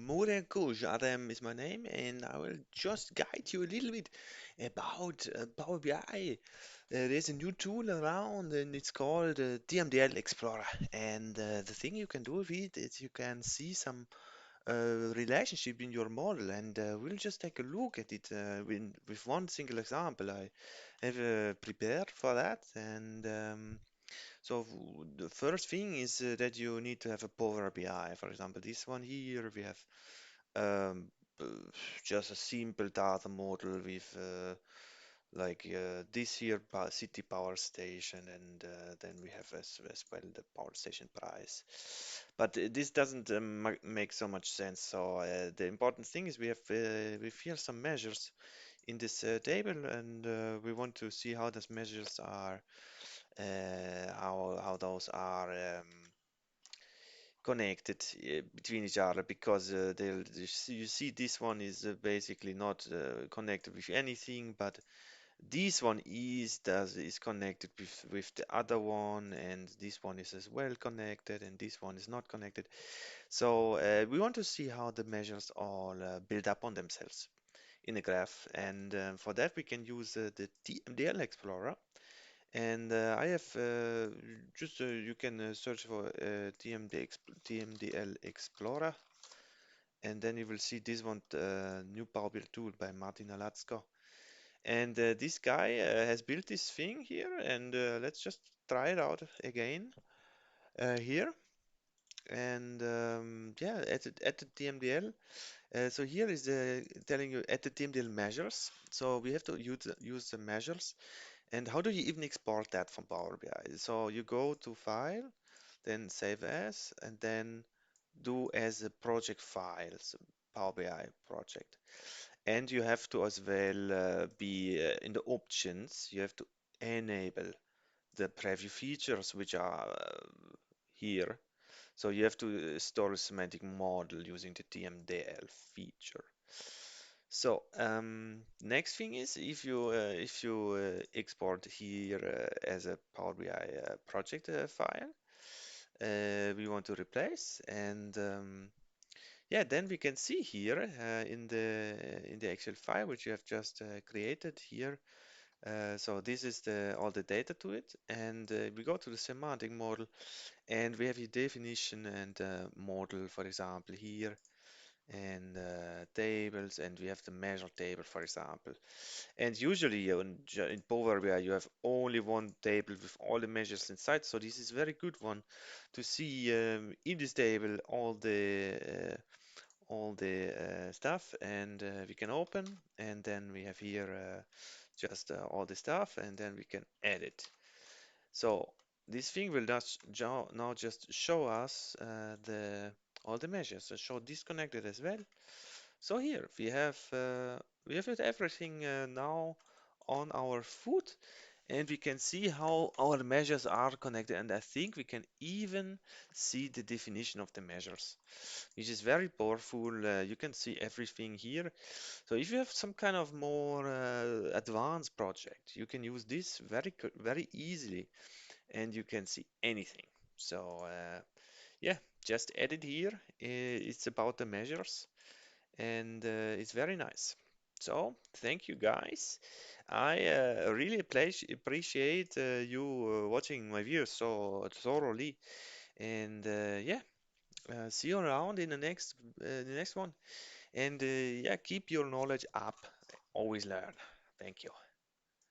Murian-Coush Addem is my name, and I will just guide you a little bit about Power BI. There's a new tool around, and it's called TMDL Explorer. And the thing you can do with it is you can see some relationship in your model, and we'll just take a look at it with one single example. I have prepared for that, and the first thing is that you need to have a Power BI. For example, this one here, we have um, uh, just a simple data model with this here city power station, and then we have as well the power station price. But this doesn't make so much sense. So the important thing is we have here some measures in this table, and we want to see how those measures are, how those are. Connected between each other because you see this one is basically not connected with anything, but this one is connected with the other one, and this one is as well connected, and this one is not connected. So we want to see how the measures all build up on themselves in a graph, and for that we can use the TMDL Explorer. And I have just you can search for TMDL Explorer, and then you will see this one, new Power BI tool by Martin Anatsko. And this guy has built this thing here, and let's just try it out again here. And yeah, at the TMDL. So here is telling you at the TMDL measures. So we have to use the measures. And how do you even export that from Power BI? So you go to File, then Save As, and then do as a project file, so Power BI project. And you have to as well be in the options, you have to enable the preview features which are here. So you have to store a semantic model using the TMDL feature. So next thing is if you export here as a Power BI project file, we want to replace, and yeah, then we can see here in the Excel file which you have just created here. So this is the all the data to it, and we go to the semantic model, and we have a definition and model, for example, here, and tables, and we have the measure table, for example. And usually in Power BI you have only one table with all the measures inside, so this is very good one to see in this table all the stuff, and we can open, and then we have here just all the stuff, and then we can edit. So this thing will now just show us the all the measures, so show disconnected as well. So here we have it everything now on our foot, and we can see how our measures are connected, and I think we can even see the definition of the measures, which is very powerful. You can see everything here. So if you have some kind of more advanced project, you can use this very easily, and you can see anything. So yeah, just edit here. It's about the measures, and it's very nice. So thank you guys. I really appreciate you watching my videos so thoroughly, and yeah, see you around in the next one. And yeah, keep your knowledge up. Always learn. Thank you.